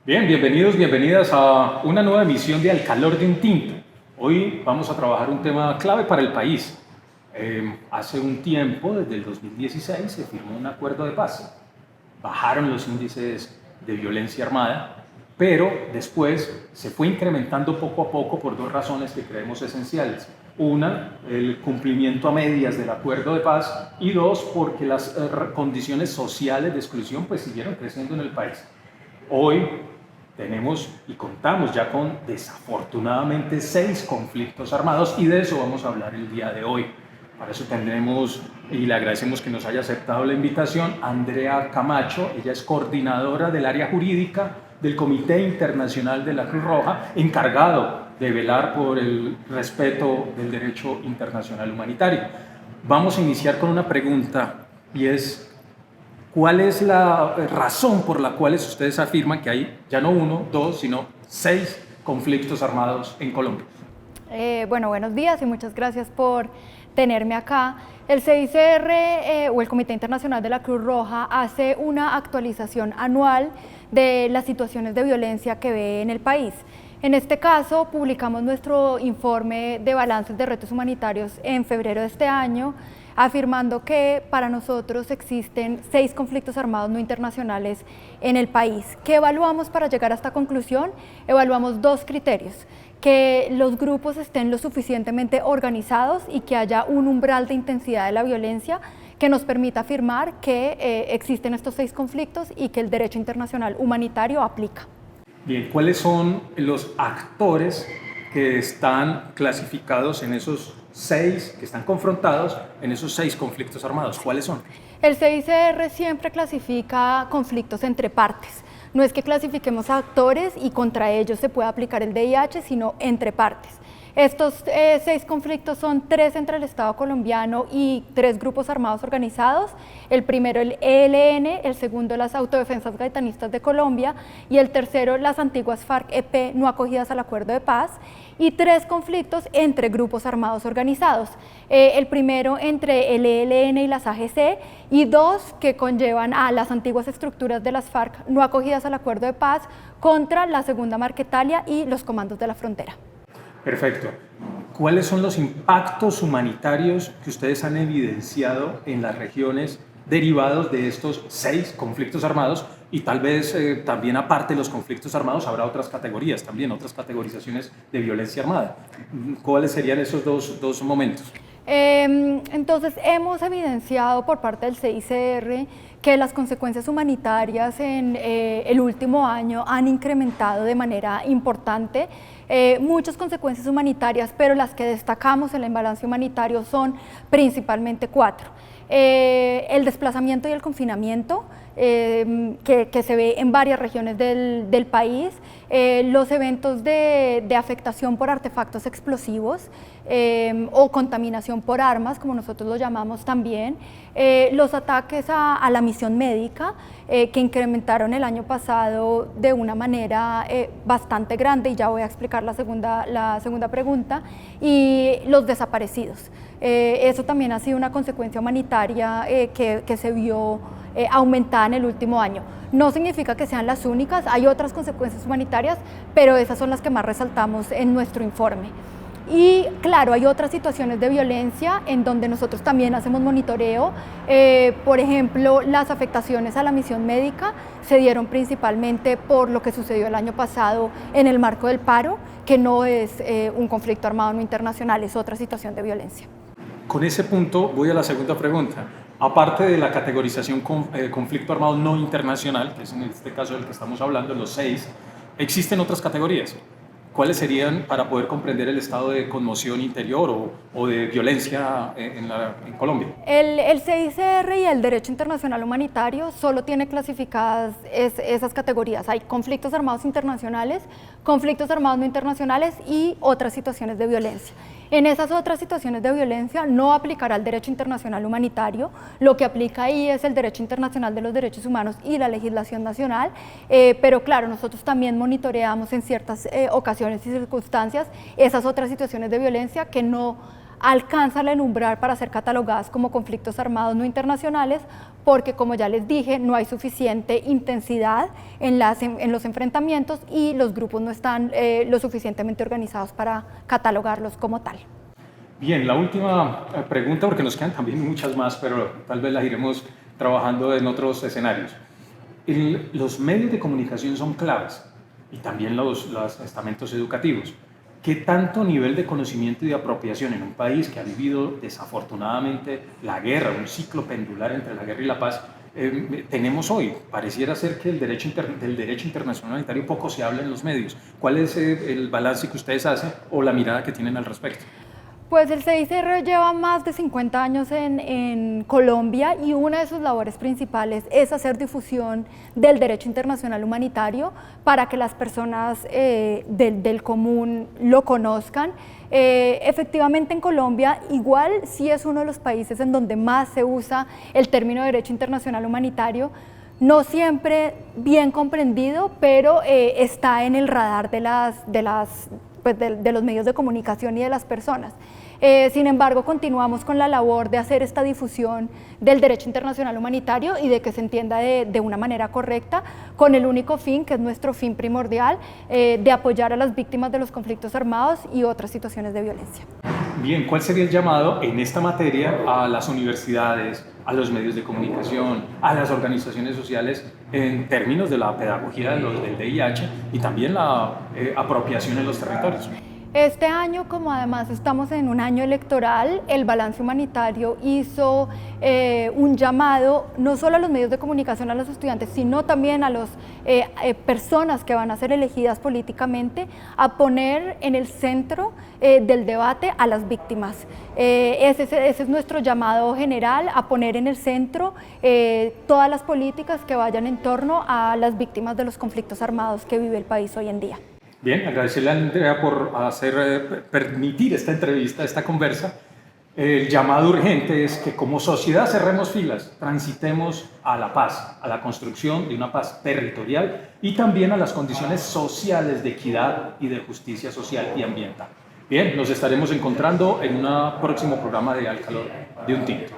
Bien, bienvenidos, bienvenidas a una nueva emisión de Al Calor de un Tinto. Hoy vamos a trabajar un tema clave para el país. Hace un tiempo, desde el 2016, se firmó un acuerdo de paz. Bajaron los índices de violencia armada, pero después se fue incrementando poco a poco por dos razones que creemos esenciales. Una, el cumplimiento a medias del acuerdo de paz, y dos, porque las condiciones sociales de exclusión pues siguieron creciendo en el país. Hoy tenemos y contamos ya con desafortunadamente 6 conflictos armados y de eso vamos a hablar el día de hoy. Para eso tendremos, y le agradecemos que nos haya aceptado la invitación, a Andrea Camacho. Ella es coordinadora del área jurídica del Comité Internacional de la Cruz Roja, encargado de velar por el respeto del derecho internacional humanitario. Vamos a iniciar con una pregunta y es: ¿cuál es la razón por la cual ustedes afirman que hay ya no 1, 2, sino 6 conflictos armados en Colombia? Bueno, buenos días y muchas gracias por tenerme acá. El CICR o el Comité Internacional de la Cruz Roja hace una actualización anual de las situaciones de violencia que ve en el país. En este caso, publicamos nuestro informe de balances de retos humanitarios en febrero de este año, afirmando que para nosotros existen 6 conflictos armados no internacionales en el país. ¿Qué evaluamos para llegar a esta conclusión? Evaluamos 2 criterios: que los grupos estén lo suficientemente organizados y que haya un umbral de intensidad de la violencia que nos permita afirmar que existen estos 6 conflictos y que el derecho internacional humanitario aplica. Bien, ¿cuáles son los actores que están clasificados en esos 6, que están confrontados en esos 6 conflictos armados? ¿Cuáles son? El CICR siempre clasifica conflictos entre partes. No es que clasifiquemos a actores y contra ellos se pueda aplicar el DIH, sino entre partes. Estos 6 conflictos son 3 entre el Estado colombiano y 3 grupos armados organizados. El primero, el ELN, el segundo, las Autodefensas Gaitanistas de Colombia, y el tercero, las antiguas FARC-EP no acogidas al acuerdo de paz. Y 3 conflictos entre grupos armados organizados. El primero entre el ELN y las AGC, y 2 que conllevan a las antiguas estructuras de las FARC no acogidas al acuerdo de paz contra la Segunda Marquetalia y los comandos de la frontera. Perfecto. ¿Cuáles son los impactos humanitarios que ustedes han evidenciado en las regiones derivados de estos 6 conflictos armados? Y tal vez también, aparte de los conflictos armados, habrá otras categorías también, otras categorizaciones de violencia armada. ¿Cuáles serían esos dos momentos? Entonces, hemos evidenciado por parte del CICR que las consecuencias humanitarias en el último año han incrementado de manera importante. Muchas consecuencias humanitarias, pero las que destacamos en el balance humanitario son principalmente 4. El desplazamiento y el confinamiento, que se ve en varias regiones del país, los eventos de afectación por artefactos explosivos o contaminación por armas, como nosotros lo llamamos también, los ataques a la misión médica, que incrementaron el año pasado de una manera bastante grande, y ya voy a explicar la segunda pregunta, y los desaparecidos. Eso también ha sido una consecuencia humanitaria que se vio aumentada en el último año. No significa que sean las únicas, hay otras consecuencias humanitarias, pero esas son las que más resaltamos en nuestro informe. Y claro, hay otras situaciones de violencia en donde nosotros también hacemos monitoreo. Por ejemplo, las afectaciones a la misión médica se dieron principalmente por lo que sucedió el año pasado en el marco del paro, que no es un conflicto armado no internacional, es otra situación de violencia. Con ese punto voy a la segunda pregunta. Aparte de la categorización conflicto armado no internacional, que es en este caso del que estamos hablando, los 6, ¿existen otras categorías? ¿Cuáles serían para poder comprender el estado de conmoción interior o de violencia en Colombia? El CICR y el derecho internacional humanitario solo tiene clasificadas esas categorías. Hay conflictos armados internacionales, conflictos armados no internacionales y otras situaciones de violencia. En esas otras situaciones de violencia no aplicará el derecho internacional humanitario, lo que aplica ahí es el derecho internacional de los derechos humanos y la legislación nacional, pero claro, nosotros también monitoreamos en ciertas ocasiones y circunstancias esas otras situaciones de violencia que no alcanzan el umbral para ser catalogadas como conflictos armados no internacionales, porque como ya les dije, no hay suficiente intensidad en los enfrentamientos y los grupos no están lo suficientemente organizados para catalogarlos como tal. Bien, la última pregunta, porque nos quedan también muchas más, pero tal vez las iremos trabajando en otros escenarios. Los medios de comunicación son claves y también los estamentos educativos. ¿Qué tanto nivel de conocimiento y de apropiación en un país que ha vivido desafortunadamente la guerra, un ciclo pendular entre la guerra y la paz, tenemos hoy? Pareciera ser que del derecho internacional humanitario poco se habla en los medios. ¿Cuál es el balance que ustedes hacen o la mirada que tienen al respecto? Pues el CICR lleva más de 50 años en Colombia y una de sus labores principales es hacer difusión del derecho internacional humanitario para que las personas del común lo conozcan. Efectivamente en Colombia igual sí es uno de los países en donde más se usa el término derecho internacional humanitario, no siempre bien comprendido, pero está en el radar de los medios de comunicación y de las personas. Sin embargo, continuamos con la labor de hacer esta difusión del derecho internacional humanitario y de que se entienda de una manera correcta, con el único fin, que es nuestro fin primordial, de apoyar a las víctimas de los conflictos armados y otras situaciones de violencia. Bien, ¿cuál sería el llamado en esta materia a las universidades, a los medios de comunicación, a las organizaciones sociales en términos de la pedagogía del VIH y también la apropiación en los territorios? Este año, como además estamos en un año electoral, el Balance Humanitario hizo un llamado no solo a los medios de comunicación, a los estudiantes, sino también a las personas que van a ser elegidas políticamente, a poner en el centro del debate a las víctimas. Ese es nuestro llamado general, a poner en el centro todas las políticas que vayan en torno a las víctimas de los conflictos armados que vive el país hoy en día. Bien, agradecerle a Andrea por permitir esta entrevista, esta conversa. El llamado urgente es que como sociedad cerremos filas, transitemos a la paz, a la construcción de una paz territorial y también a las condiciones sociales de equidad y de justicia social y ambiental. Bien, nos estaremos encontrando en un próximo programa de Al Calor de un Tinto.